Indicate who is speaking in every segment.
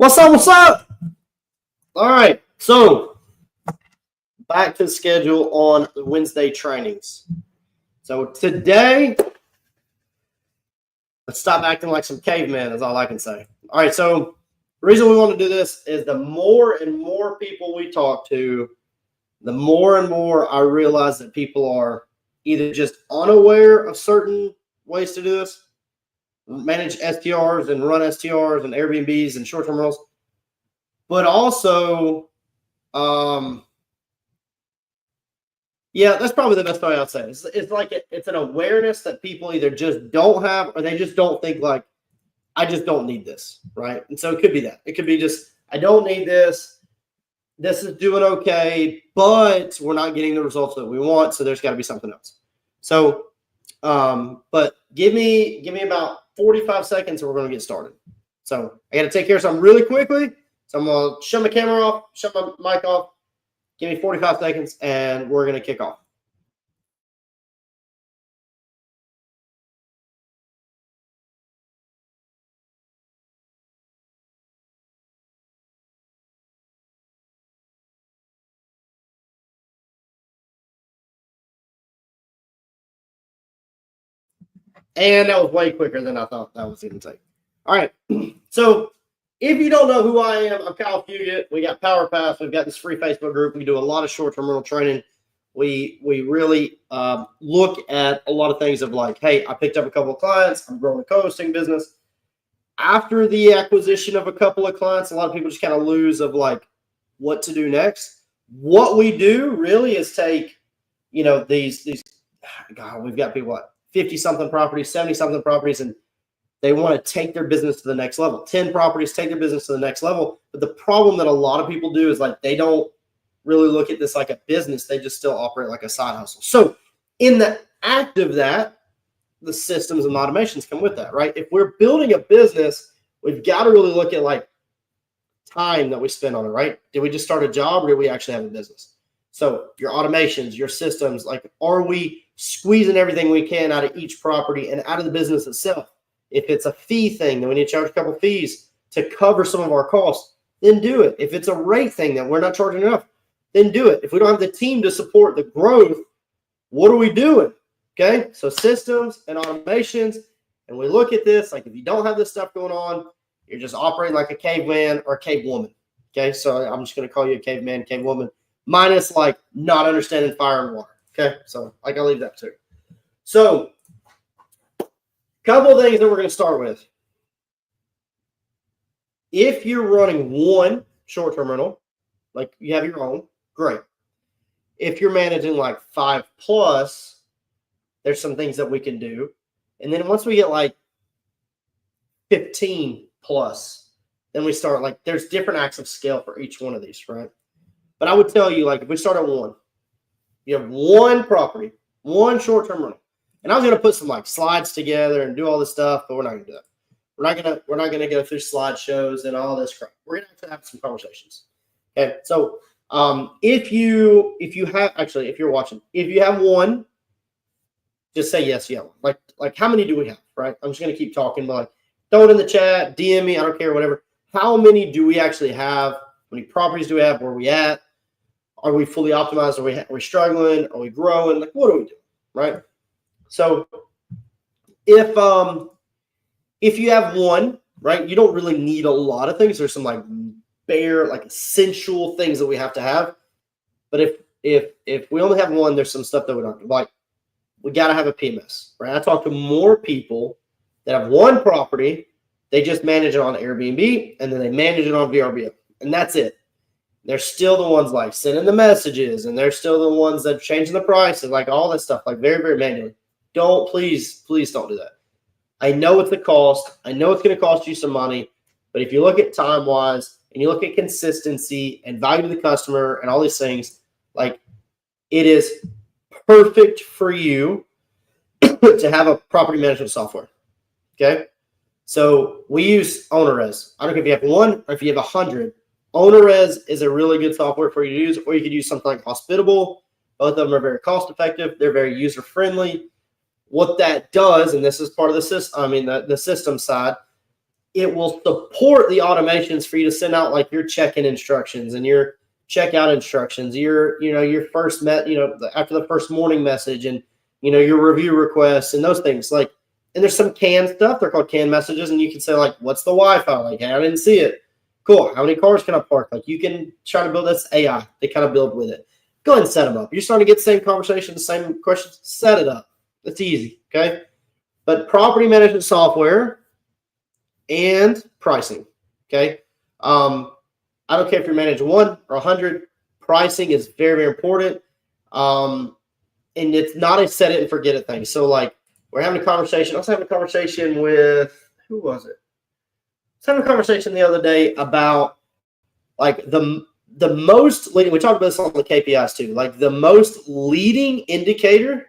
Speaker 1: What's up? What's up? All right. So back to the schedule on the Wednesday trainings. So today, let's stop acting like some cavemen, is all I can say. All right. So the reason we want to do this is the more and more people we talk to, the more and more I realize that people are either just unaware of certain ways to do this, manage STRs and run STRs and Airbnbs and short-term rentals, but also, yeah, that's probably the best way I'd say. It's like it's an awareness that people either just don't have, or they just don't think like, I just don't need this, right? And so it could be that. It could be just, I don't need this. This is doing okay, but we're not getting the results that we want, so there's got to be something else. So, but give me about 45 seconds and we're going to get started. So I got to take care of something really quickly. So I'm going to shut my camera off, shut my mic off. Give me 45 seconds and we're going to kick off. And that was way quicker than I thought that was going to take. All right. So if you don't know who I am, I'm Kyle Fugit. We got Power Pass. We've got this free Facebook group. We do a lot of short-term rental training. We really look at a lot of things of like, hey, I picked up a couple of clients. I'm growing a co-hosting business. After the acquisition of a couple of clients, a lot of people just kind of lose of like what to do next. What we do really is take, these God, we've got people like 50-something properties, 70-something properties, and they want to take their business to the next level. 10 properties, take their business to the next level. But the problem that a lot of people do is like they don't really look at this like a business. They just still operate like a side hustle. So in the act of that, the systems and automations come with that, right? If we're building a business, we've got to really look at like time that we spend on it, right? Did we just start a job or did we actually have a business? So your automations, your systems, like are we squeezing everything we can out of each property and out of the business itself? If it's a fee thing, then we need to charge a couple fees to cover some of our costs, then do it. If it's a rate thing that we're not charging enough, then do it. If we don't have the team to support the growth, what are we doing? Okay, so systems and automations, and we look at this, like if you don't have this stuff going on, you're just operating like a caveman or a cavewoman. Okay, so I'm just going to call you a caveman, cavewoman, minus like not understanding fire and water. Okay, so like I'll leave that too. So couple of things that we're going to start with. If you're running one short-term rental, like you have your own, great. If you're managing like 5+, there's some things that we can do. And then once we get like 15+, then we start like there's different acts of scale for each one of these, right? But I would tell you, like if we start at one, you have one property, one short-term rental. And I was going to put some like slides together and do all this stuff, but we're not going to do that. We're not going to go through slideshows and all this crap. We're going to actually have some conversations. Okay. So if you're watching, if you have one, just say yes, yeah. Like how many do we have? Right. I'm just going to keep talking, but like throw it in the chat, DM me, I don't care, whatever. How many do we actually have? How many properties do we have? Where are we at? Are we fully optimized? Are we struggling? Are we growing? Like what do we do? Right. So if you have one, right, you don't really need a lot of things. There's some like bare, like essential things that we have to have. But if we only have one, there's some stuff that we don't like. We got to have a PMS, right? I talk to more people that have one property. They just manage it on Airbnb and then they manage it on VRBO, and that's it. They're still the ones like sending the messages, and they're still the ones that are changing the prices, like all that stuff, like very, very manually. Please don't do that. I know it's a cost. I know it's going to cost you some money, but if you look at time-wise and you look at consistency and value to the customer and all these things, like it is perfect for you to have a property management software. Okay. So we use OwnerRez. I don't care if you have one or if you have 100. OwnerRez is a really good software for you to use, or you could use something like Hospitable. Both of them are very cost-effective. They're very user-friendly. What that does, and this is part of the system, the system side, it will support the automations for you to send out like your check-in instructions and your checkout instructions, your first after the first morning message, and your review requests and those things. Like, and there's some canned stuff. They're called canned messages, and you can say like, what's the Wi-Fi? Like, hey, I didn't see it. Cool. How many cars can I park? Like, you can try to build this AI. They kind of build with it. Go ahead and set them up. You're starting to get the same conversations, same questions. Set it up. It's easy. Okay. But property management software and pricing. Okay. I don't care if you're managing 1 or 100. Pricing is very, very important. And it's not a set it and forget it thing. So like, we're having a conversation. I was having a conversation with, who was it? I was having a conversation the other day about like the most leading, we talked about this on the KPIs too, like the most leading indicator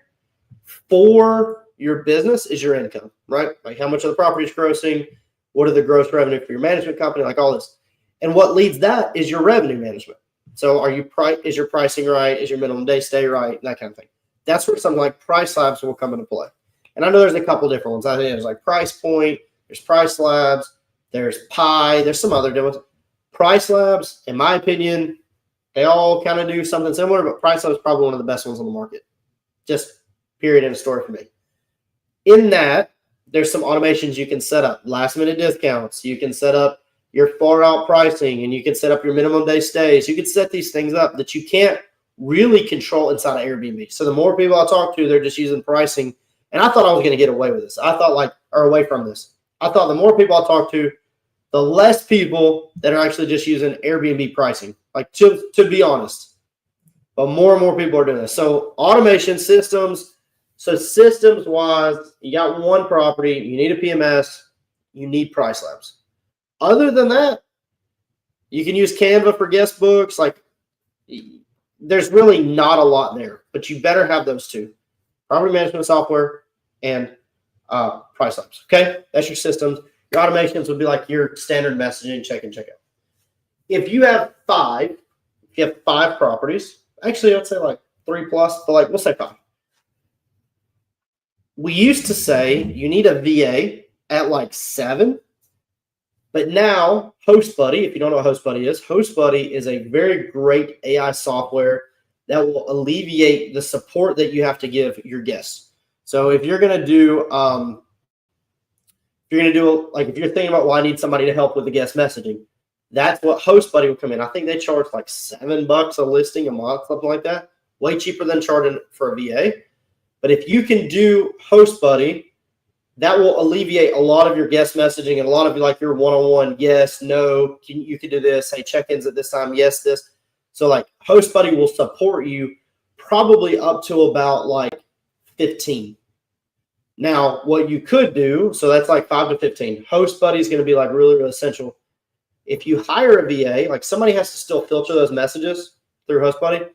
Speaker 1: for your business is your income, right? Like how much of the property is grossing, what are the gross revenue for your management company, like all this. And what leads that is your revenue management. So is your pricing right? Is your minimum day stay right? That kind of thing. That's where something like Price Labs will come into play. And I know there's a couple different ones. I think there's like Price Point, there's Price Labs, there's Pi, there's some other different ones. Price Labs, in my opinion, they all kind of do something similar, but Price Labs is probably one of the best ones on the market. Just period in a story for me. In that, there's some automations you can set up. Last minute discounts. You can set up your far out pricing, and you can set up your minimum day stays. You can set these things up that you can't really control inside of Airbnb. So the more people I talk to, they're just using pricing. And I thought I was going to get away with this. Away from this. I thought the more people I talk to, the less people that are actually just using Airbnb pricing, like to be honest. But more and more people are doing this. So automation systems. So systems wise, you got one property, you need a PMS, you need Price Labs. Other than that, you can use Canva for guest books. Like, there's really not a lot there, but you better have those two: property management software and Price Labs. Okay, that's your systems. Your automations would be like your standard messaging, check in, check out. If you have five properties, actually, I'd say like 3+, but like we'll say 5. We used to say you need a VA at like 7. But now, HostBuddy, if you don't know what HostBuddy is a very great AI software that will alleviate the support that you have to give your guests. So if you're going to do, if you're thinking about, well, I need somebody to help with the guest messaging, that's what HostBuddy will come in. I think they charge like $7 a listing a month, something like that. Way cheaper than charging for a VA. But if you can do HostBuddy, that will alleviate a lot of your guest messaging and a lot of like your one-on-one, yes, no, you can do this. Hey, check-ins at this time, yes, this. So like HostBuddy will support you probably up to about like 15. Now, what you could do, so that's like 5 to 15. HostBuddy is going to be like really, really essential. If you hire a VA, like somebody has to still filter those messages through HostBuddy.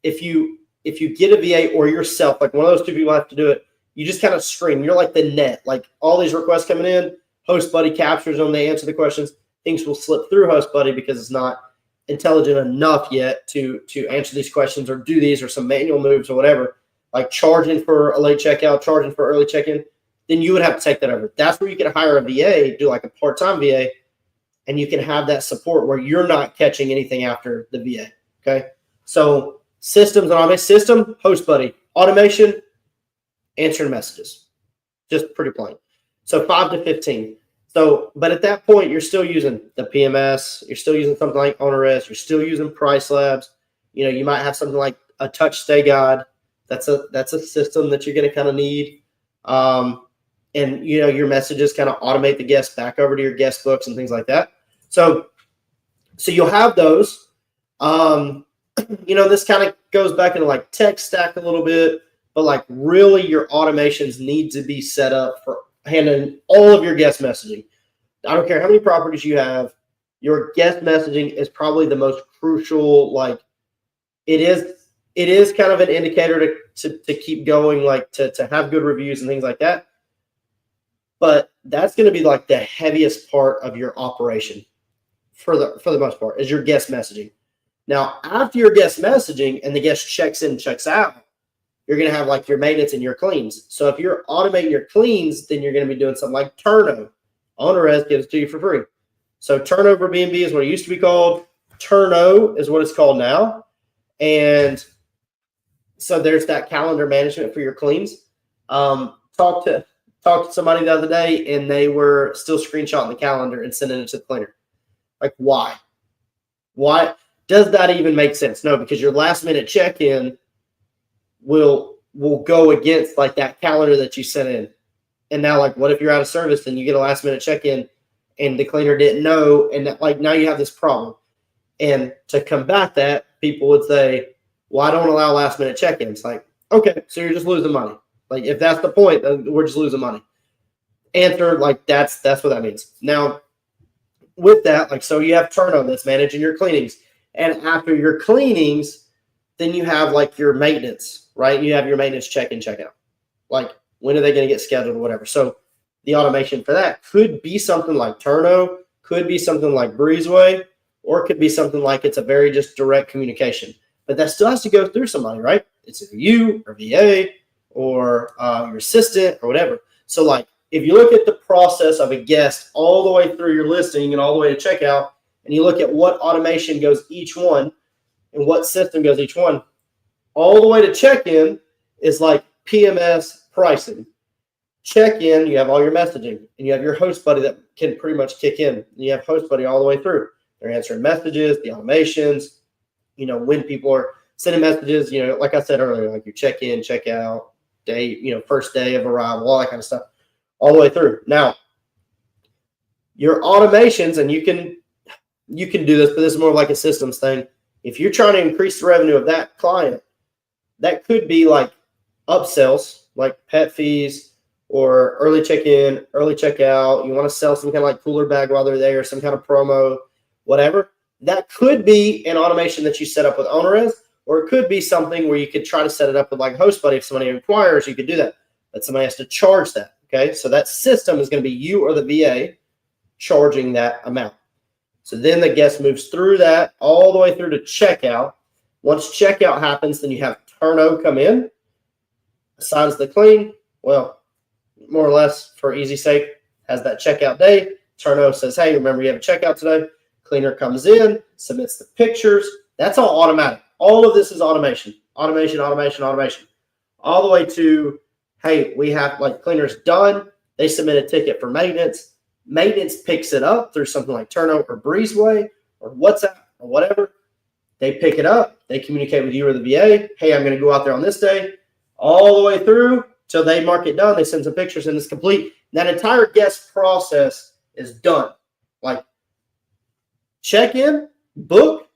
Speaker 1: If you get a VA or yourself, like one of those two people have to do it, you just kind of stream. You're like the net. Like all these requests coming in, HostBuddy captures them. They answer the questions. Things will slip through HostBuddy because it's not intelligent enough yet to answer these questions or do these or some manual moves or whatever, like charging for a late checkout, charging for early check-in. Then you would have to take that over. That's where you can hire a VA, do like a part-time VA, and you can have that support where you're not catching anything after the VA. Okay. So systems and automation system, HostBuddy, automation, answering messages, just pretty plain. So 5 to 15. So, but at that point, you're still using the PMS. You're still using something like OwnerS. You're still using Price Labs. You might have something like a touch stay guide. That's a system that you're going to kind of need. And your messages kind of automate the guests back over to your guest books and things like that. So you'll have those. This kind of goes back into like tech stack a little bit. But like really your automations need to be set up for handling all of your guest messaging. I don't care how many properties you have, your guest messaging is probably the most crucial. Like it is kind of an indicator to keep going, like to have good reviews and things like that. But that's going to be like the heaviest part of your operation for the most part is your guest messaging. Now, after your guest messaging and the guest checks in, checks out, you're going to have like your maintenance and your cleans. So if you're automating your cleans, then you're going to be doing something like Turno. OwnerRez gives it to you for free. So Turnover B&B is what it used to be called. Turno is what it's called now. And so there's that calendar management for your cleans. Talked to somebody the other day, and they were still screenshotting the calendar and sending it to the cleaner. Like, why? Why does that even make sense? No, because your last minute check-in will go against like that calendar that you sent in. And now, like, what if you're out of service and you get a last minute check-in and the cleaner didn't know, and that, like, now you have this problem. And to combat that, people would say, well, I don't allow last minute check-ins. Like, okay, so you're just losing money. Like, if that's the point, then we're just losing money. Answer, like, that's what that means. Now, with that, like, so you have Turno that's managing your cleanings. And after your cleanings, then you have like your maintenance, right? You have your maintenance check-in, check-out. Like, when are they going to get scheduled or whatever? So the automation for that could be something like Turno, could be something like Breezeway, or it could be something like it's a very just direct communication. But that still has to go through somebody, right? It's either you or VA or your assistant or whatever. So like, if you look at the process of a guest all the way through your listing and all the way to checkout, and you look at what automation goes each one and what system goes each one, all the way to check-in is like PMS pricing. Check-in, you have all your messaging, and you have your host buddy that can pretty much kick in. And you have host buddy all the way through. They're answering messages, the automations, you know, when people are sending messages, you know, like I said earlier, like your check-in, check-out, day, you know, first day of arrival, all that kind of stuff, all the way through. Now, your automations, and you can do this, but this is more of like a systems thing. If you're trying to increase the revenue of that client, that could be like upsells, like pet fees or early check-in, early checkout. You want to sell some kind of like cooler bag while they're there, some kind of promo, whatever. That could be an automation that you set up with OwnerRez, or it could be something where you could try to set it up with like HostBuddy. If somebody inquires, you could do that. But somebody has to charge that. Okay, so that system is going to be you or the VA charging that amount. So then the guest moves through that all the way through to checkout. Once checkout happens, then you have Turno come in, assigns the clean. Well, more or less for easy sake, has that checkout day. Turno says, hey, remember you have a checkout today. Cleaner comes in, submits the pictures. That's all automatic. All of this is automation. Automation. All the way to, hey, we have like cleaner's done. They submit a ticket for maintenance. Maintenance picks it up through something like Turno or Breezeway or WhatsApp or whatever. They pick it up. They communicate with you or the VA. Hey, I'm going to go out there on this day. All the way through till they mark it done. They send some pictures and it's complete. That entire guest process is done. Like, check in, book,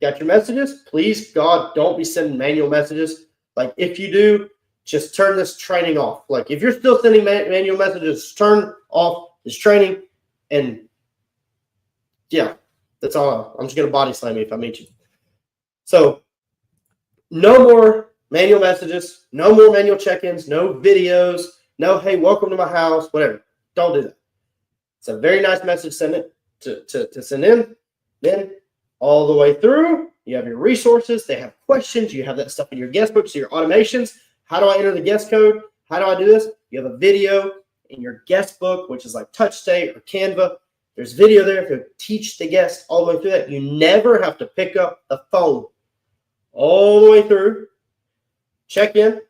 Speaker 1: got your messages. Please, God, don't be sending manual messages. Like, if you do, just turn this training off. Like, if you're still sending manual messages, turn off this training. And yeah, that's all. I'm just going to body slam you if I meet you. So no more manual messages, no more manual check-ins, no videos, no, hey, welcome to my house, whatever. Don't do that. It's a very nice message send it to send in. Then all the way through, you have your resources. They have questions. You have that stuff in your guest book. So your automations. How do I enter the guest code? How do I do this? You have a video in your guest book, which is like TouchState or Canva. There's video there to teach the guest all the way through that. You never have to pick up the phone all the way through. Check in.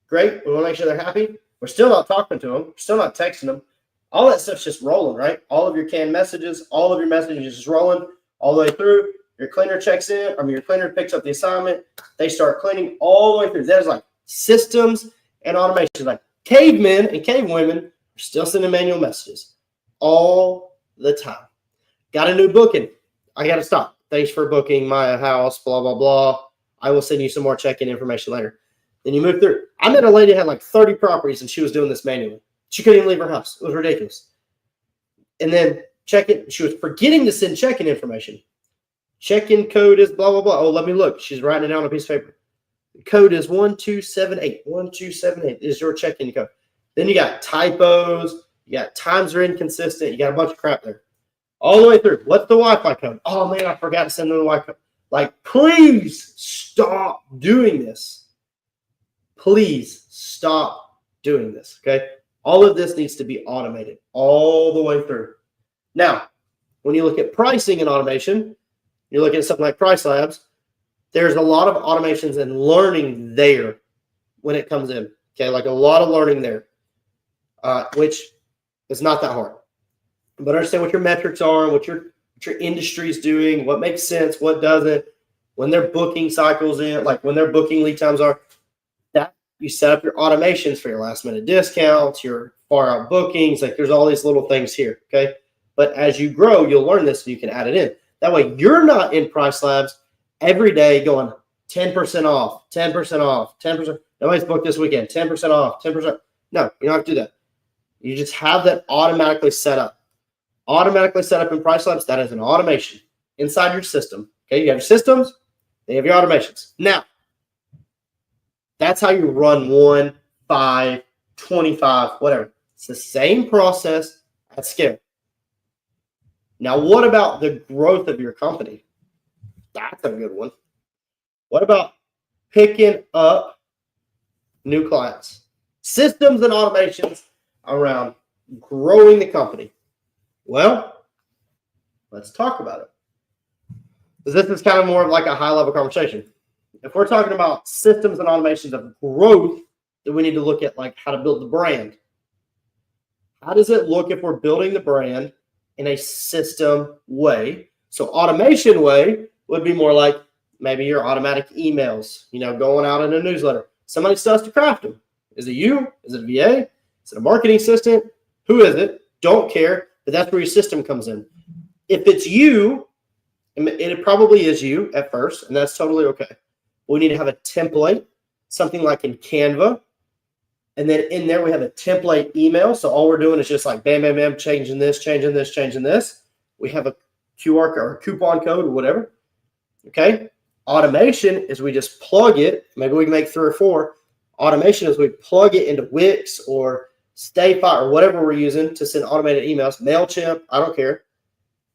Speaker 1: Great. We want to make sure they're happy. We're still not talking to them. We're still not texting them. All that stuff's just rolling, right? All of your canned messages, all of your messages is just rolling all the way through. Your cleaner checks in. Your cleaner picks up the assignment. They start cleaning all the way through. There's like systems and automation. Like cavemen and cavewomen are still sending manual messages all the time. Got a new booking. I got to stop. Thanks for booking my house, blah, blah, blah. I will send you some more check-in information later. Then you move through. I met a lady who had like 30 properties and she was doing this manually. She couldn't even leave her house. It was ridiculous. And then check-in. She was forgetting to send check-in information. Check-in code is blah, blah, blah. Oh, let me look. She's writing it down on a piece of paper. The code is 1278. 1278 is your check-in code. Then you got typos. You got times are inconsistent. You got a bunch of crap there. All the way through. What's the Wi-Fi code? Oh, man, I forgot to send them the Wi-Fi code. Like, please stop doing this. Please stop doing this, okay? All of this needs to be automated all the way through. Now, when you look at pricing and automation, you're looking at something like Price Labs, there's a lot of automations and learning there when it comes in. Okay, like a lot of learning there, which is not that hard. But understand what your metrics are, what your industry is doing, what makes sense, what doesn't, when their booking cycles in, like when their booking lead times are. That you set up your automations for your last minute discounts, your far out bookings. Like there's all these little things here. Okay. But as you grow, you'll learn this and you can add it in. That way you're not in Price Labs every day going 10% off, 10% off, 10%. Nobody's booked this weekend, 10% off, 10%. No, you don't have to do that. You just have that automatically set up. Automatically set up in Price Labs. That is an automation inside your system. Okay. You have your systems, they have your automations. Now, that's how you run 1, 5, 25, whatever. It's the same process at scale. Now, what about the growth of your company? That's a good one. What about picking up new clients? Systems and automations around growing the company. Well, let's talk about it. This is kind of more of like a high-level conversation. If we're talking about systems and automations of growth, then we need to look at like how to build the brand. How does it look if we're building the brand in a system way? So automation way would be more like maybe your automatic emails, going out in a newsletter. Somebody still has to craft them. Is it you? Is it a VA? Is it a marketing assistant? Who is it? Don't care, but that's where your system comes in. If it's you, it probably is you at first, and that's totally okay. We need to have a template, something like in Canva. And then in there, we have a template email. So all we're doing is just like bam, bam, bam, changing this, changing this, changing this. We have a QR or a coupon code or whatever. Okay. Automation is we just plug it. Maybe we can make 3 or 4. Automation is we plug it into Wix or StayFi or whatever we're using to send automated emails, MailChimp, I don't care.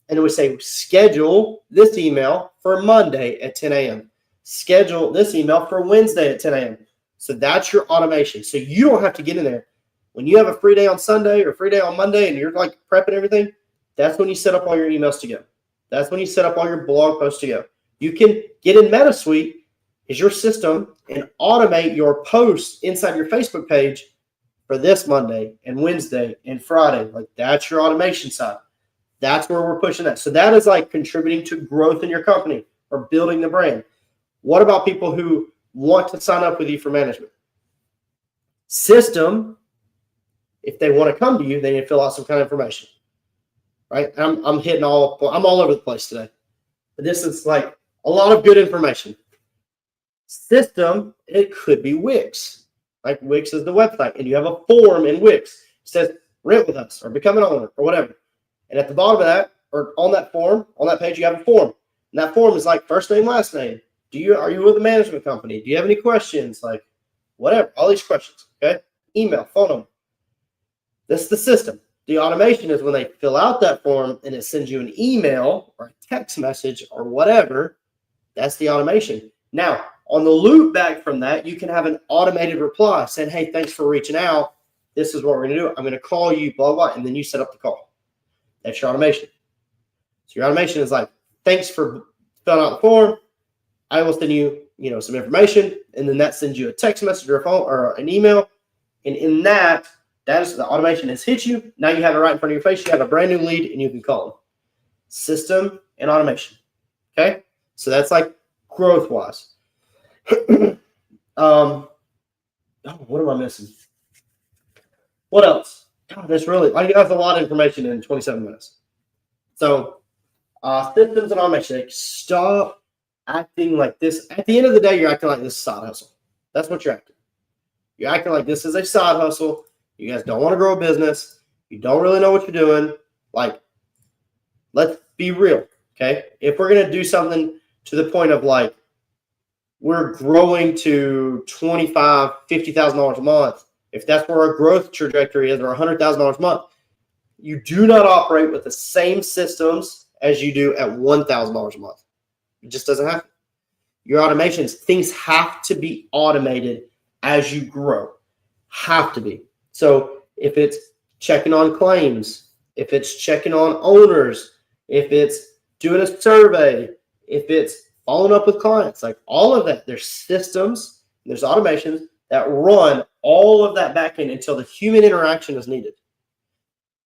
Speaker 1: And then we say, schedule this email for Monday at 10 a.m. Schedule this email for Wednesday at 10 a.m. So that's your automation. So you don't have to get in there. When you have a free day on Sunday or free day on Monday and you're like prepping everything, that's when you set up all your emails to go. That's when you set up all your blog posts to go. You can get in MetaSuite is your system and automate your posts inside your Facebook page for this Monday and Wednesday and Friday. Like that's your automation side. That's where we're pushing that. So that is like contributing to growth in your company or building the brand. What about people who want to sign up with you for management? System, if they want to come to you, they need to fill out some kind of information, right? I'm all over the place today. But this is like a lot of good information. System, it could be Wix. Like Wix is the website, and you have a form in Wix. It says rent with us or become an owner or whatever. And at the bottom of that, or on that form, on that page, you have a form. And that form is like first name, last name. Are you with a management company? Do you have any questions? Like whatever, all these questions, okay? Email, phone number. This is the system. The automation is when they fill out that form and it sends you an email or a text message or whatever. That's the automation. Now, on the loop back from that, you can have an automated reply saying, hey, thanks for reaching out. This is what we're going to do. I'm going to call you, blah, blah, and then you set up the call. That's your automation. So your automation is like, thanks for filling out the form. I will send you, some information, and then that sends you a text message or a phone or an email. And in that is the automation has hit you. Now you have it right in front of your face. You have a brand new lead, and you can call them. System and automation. Okay, so that's like growth wise. What am I missing? What else? God, that's a lot of information in 27 minutes. So, systems and automation. Like, stop acting like this. At the end of the day, you're acting like this is a side hustle. That's what you're acting. You're acting like this is a side hustle. You guys don't want to grow a business. You don't really know what you're doing. Like, let's be real, okay? If we're going to do something to the point of like, we're growing to $25,000, $50,000 a month, if that's where our growth trajectory is, or $100,000 a month, you do not operate with the same systems as you do at $1,000 a month. It just doesn't happen. Your automations, things have to be automated as you grow. Have to be. So if it's checking on claims, if it's checking on owners, if it's doing a survey, if it's following up with clients, like all of that, there's systems, there's automations that run all of that back end until the human interaction is needed.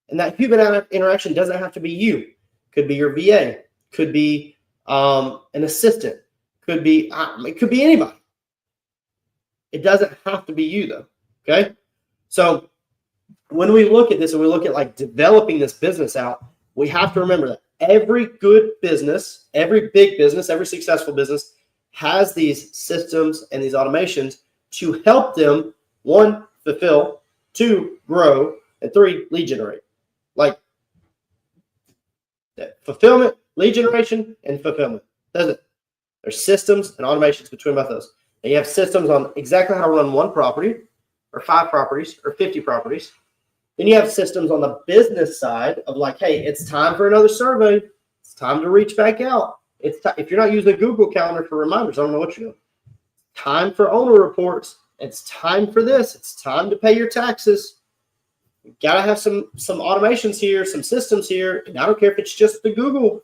Speaker 1: And that human interaction doesn't have to be you. Could be your VA, could be an assistant, could be it could be anybody. It doesn't have to be you though. Okay, so when we look at this and we look at like developing this business out, we have to remember that every good business, every big business, every successful business has these systems and these automations to help them, 1, fulfill, 2, grow, and 3, lead generate. Like fulfillment, lead generation, and fulfillment. That's it. There's systems and automations between both of those. And you have systems on exactly how to run 1 property, or 5 properties, or 50 properties. Then you have systems on the business side of like, hey, it's time for another survey. It's time to reach back out. If you're not using a Google Calendar for reminders, I don't know what you're doing. Time for owner reports. It's time for this. It's time to pay your taxes. You gotta have some automations here, some systems here. And I don't care if it's just the Google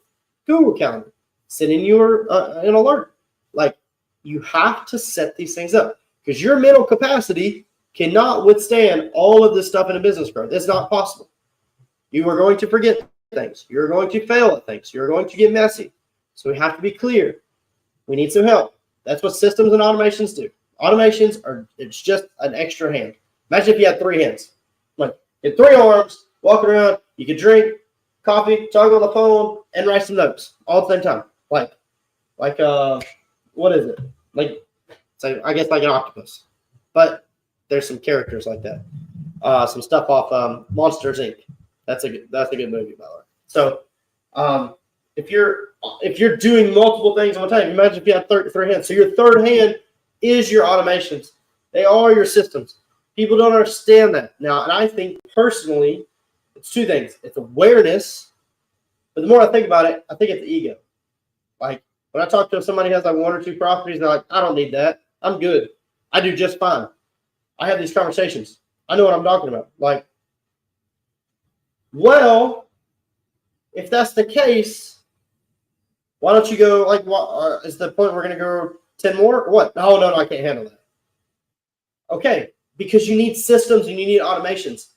Speaker 1: Calendar sending you an alert. Like, you have to set these things up because your mental capacity cannot withstand all of this stuff in a business growth. It's not possible. You are going to forget things. You're going to fail at things. You're going to get messy. So we have to be clear. We need some help. That's what systems and automations do. Automations it's just an extra hand. Imagine if you had 3 hands. Like, you had 3 arms, walking around, you could drink coffee, talk on the phone, and write some notes all at the same time. Like what is it? Like, so I guess like an octopus. But there's some characters like that. Some stuff off Monsters Inc. That's a good movie, by the way. So if you're doing multiple things at one time, imagine if you had 3 hands. So your 3rd hand is your automations. They are your systems. People don't understand that now, and I think personally, it's 2 things. It's awareness, but the more I think about it, I think it's ego. Like when I talk to somebody who has like 1 or 2 properties, they're like, I don't need that. I'm good. I do just fine. I have these conversations. I know what I'm talking about. Like, well, if that's the case, why don't you go, like, what is the point we're going to go 10 more? What? No, I can't handle that. Okay, because you need systems and you need automations.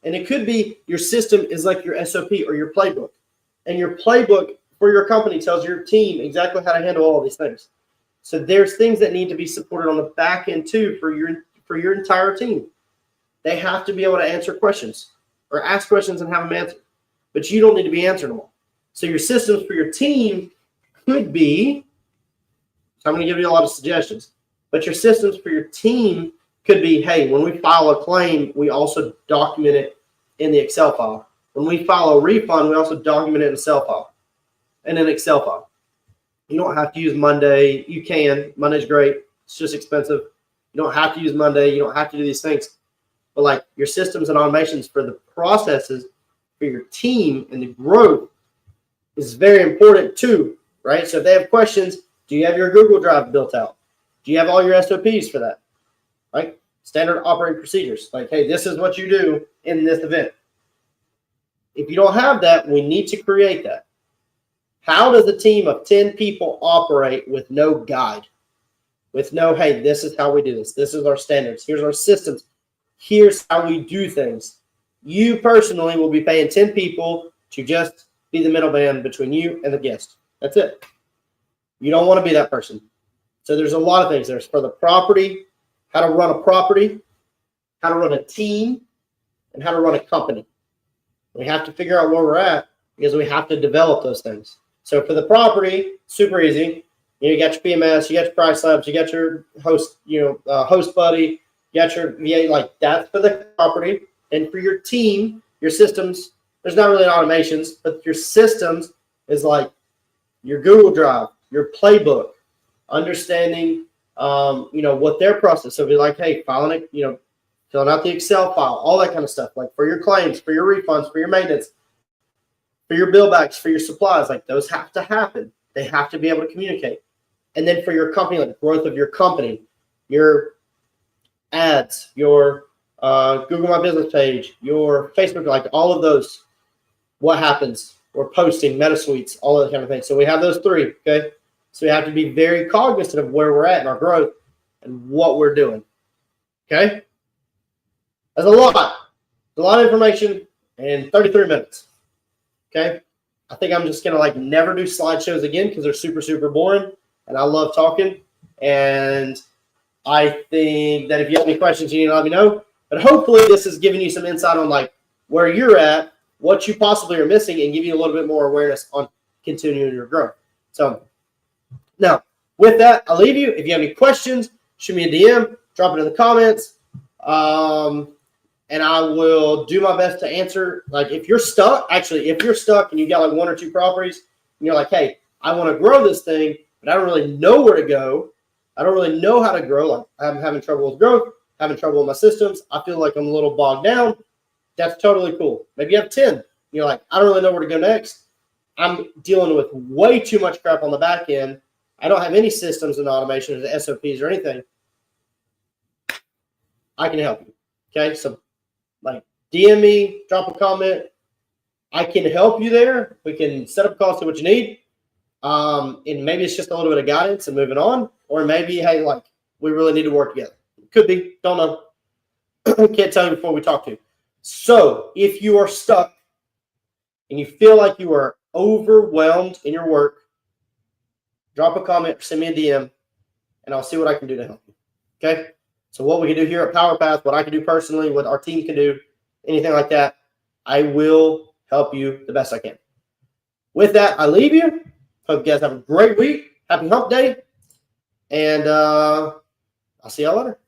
Speaker 1: And it could be your system is like your SOP or your playbook. And your playbook for your company tells your team exactly how to handle all of these things. So there's things that need to be supported on the back end too for your entire team. They have to be able to answer questions or ask questions and have them answered. But you don't need to be answering them all. So your systems for your team could be, so I'm going to give you a lot of suggestions, but your systems for your team could be, hey, when we file a claim, we also document it in the Excel file. When we file a refund, we also document it in an Excel file. You don't have to use Monday. You can. Monday's great. It's just expensive. You don't have to use Monday. You don't have to do these things. But like your systems and automations for the processes for your team and the growth is very important too, right? So if they have questions, do you have your Google Drive built out? Do you have all your SOPs for that? Right? Standard operating procedures. Like, hey, this is what you do in this event. If you don't have that, we need to create that. How does a team of 10 people operate with no guide? With no, hey, this is how we do this. This is our standards. Here's our systems. Here's how we do things. You personally will be paying 10 people to just be the middleman between you and the guest. That's it. You don't want to be that person. So there's a lot of things. There's for the property, how to run a property, how to run a team, and how to run a company. We have to figure out where we're at because we have to develop those things. So for the property, super easy. You got your PMS, you got your price labs, you got your host, host buddy, you got your VA, like that's for the property. And for your team, your systems, there's not really automations, but your systems is like your Google Drive, your playbook, understanding, what their process. So be like, hey, filing it, filling out the Excel file, all that kind of stuff, like for your claims, for your refunds, for your maintenance, for your bill backs, for your supplies, like those have to happen. They have to be able to communicate. And then for your company, like growth of your company, your ads, your Google My Business page, your Facebook, like all of those. What happens? We're posting meta suites, all of that kind of thing. So we have those three, okay? So we have to be very cognizant of where we're at in our growth and what we're doing, okay? That's a lot of information in 33 minutes, okay? I think I'm just gonna like never do slideshows again because they're super, super boring, and I love talking. And I think that if you have any questions, you need to let me know. But hopefully this is giving you some insight on like where you're at, what you possibly are missing, and give you a little bit more awareness on continuing your growth. So now with that, I'll leave you. If you have any questions, shoot me a DM, drop it in the comments. And I will do my best to answer. Like if you're stuck and you got like 1 or 2 properties and you're like, hey, I want to grow this thing, but I don't really know where to go. I don't really know how to grow. Like I'm having trouble with growth, having trouble with my systems. I feel like I'm a little bogged down. That's totally cool. Maybe you have 10. You're like, I don't really know where to go next. I'm dealing with way too much crap on the back end. I don't have any systems and automation or SOPs or anything. I can help you. Okay. So like DM me, drop a comment. I can help you there. We can set up a call, see what you need. And maybe it's just a little bit of guidance and moving on. Or maybe, hey, like we really need to work together. Could be. Don't know. Can't tell you before we talk to you. So if you are stuck and you feel like you are overwhelmed in your work, drop a comment or send me a DM and I'll see what I can do to help you. Okay? So what we can do here at PowerPath, what I can do personally, what our team can do, anything like that, I will help you the best I can. With that, I leave you. Hope you guys have a great week. Happy hump day. And I'll see y'all later.